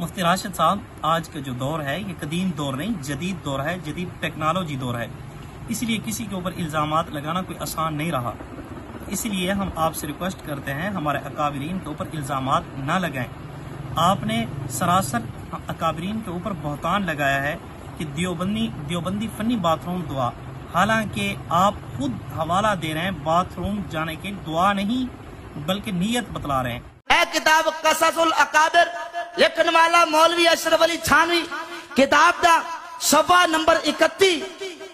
मुफ्ती राशिद साहब, आज का जो दौर है ये कदीम दौर नहीं, जदीद दौर है, जदीद टेक्नोलॉजी दौर है। इसलिए किसी के ऊपर इल्ज़ामात लगाना कोई आसान नहीं रहा। इसलिए हम आपसे रिक्वेस्ट करते हैं, हमारे अकाबरीन के ऊपर इल्ज़ामात ना लगाएं। आपने सरासर अकाबरीन के ऊपर बहतान लगाया है कि देवबंदी फनी बाथरूम दुआ, हालांकि आप खुद हवाला दे रहे हैं बाथरूम जाने के, दुआ नहीं बल्कि नीयत बतला रहे हैं। किताब कससुल अकाबिर लिखन वाला मौलवी अशरफ अली थानवी, किताब दा सफा नंबर 31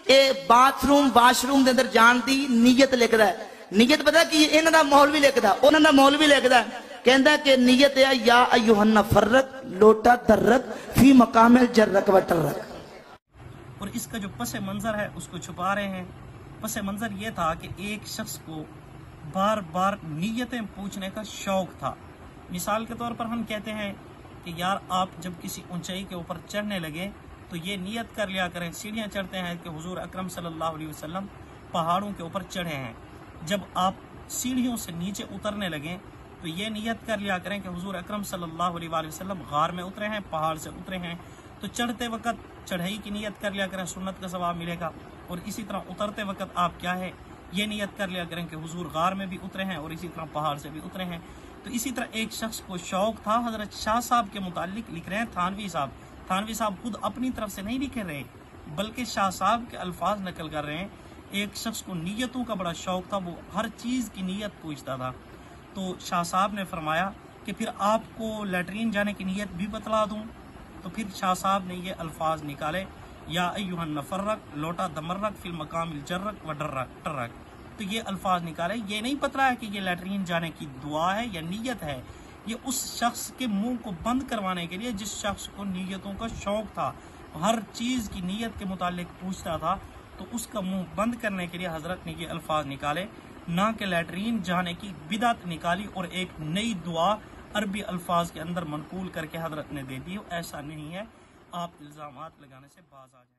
ए बाथरूम वाशरूम दे अंदर जान दी नीयत लिखदा है। नीयत पता की इन्हां दा मौलवी लिखदा, उन्हां दा मौलवी लिखदा कहंदा कि नीयत है या अय्युहन फर्रक लोटा दर्रक फी मकामिल जर्रक व टर्रक। और इसका जो पस मंजर है उसको छुपा रहे हैं। पस मंजर ये था कि एक शख्स को बार बार नीयतें पूछने का शौक था। मिसाल के तौर पर हम कहते हैं कि यार आप जब किसी ऊंचाई के ऊपर चढ़ने लगे तो ये नियत कर लिया करें, सीढ़ियां चढ़ते हैं कि हुजूर अकरम सल्लल्लाहु अलैहि वसल्लम पहाड़ों के ऊपर चढ़े हैं। जब आप सीढ़ियों से नीचे उतरने लगे तो ये नियत कर लिया करें कि हुजूर अकरम सल्लल्लाहु अलैहि वसल्लम गार में उतरे हैं, पहाड़ से उतरे हैं। तो चढ़ते वक्त चढ़ाई की नियत कर लिया करें, सुन्नत का सवाब मिलेगा। और इसी तरह उतरते वक्त आप क्या है ये नियत कर लिया करें कि हुजूर गार में भी उतरे हैं और इसी तरह पहाड़ से भी उतरे हैं। तो इसी तरह एक शख्स को शौक था। हजरत शाह साहब के मुतालिक लिख रहे हैं थानवी साहब। थानवी साहब खुद अपनी तरफ से नहीं लिख रहे बल्कि शाह साहब के अल्फाज नकल कर रहे हैं। एक शख्स को नीयतों का बड़ा शौक था, वो हर चीज की नीयत पूछता था। तो शाह साहब ने फरमाया कि फिर आपको लैट्रीन जाने की नीयत भी बतला दूं। तो फिर शाह साहब ने ये अल्फाज निकाले, या अय्युहन फर्रक लोटा दमर्रक फिल मकामिल जर्रक व टर्रक। तो ये अल्फाज निकाले। ये नहीं पता है कि ये लैट्रीन जाने की दुआ है या नीयत है। ये उस शख्स के मुंह को बंद करवाने के लिए जिस शख्स को नीयतों का शौक था, हर चीज की नीयत के मुतालिक पूछता था, तो उसका मुंह बंद करने के लिए हजरत ने ये अल्फाज निकाले, ना कि लैट्रीन जाने की बिदअत निकाली और एक नई दुआ अरबी अल्फाज के अंदर मनकूल करके हजरत ने दे दी। ऐसा नहीं है, आप इल्जामात लगाने से बाज आ जाए।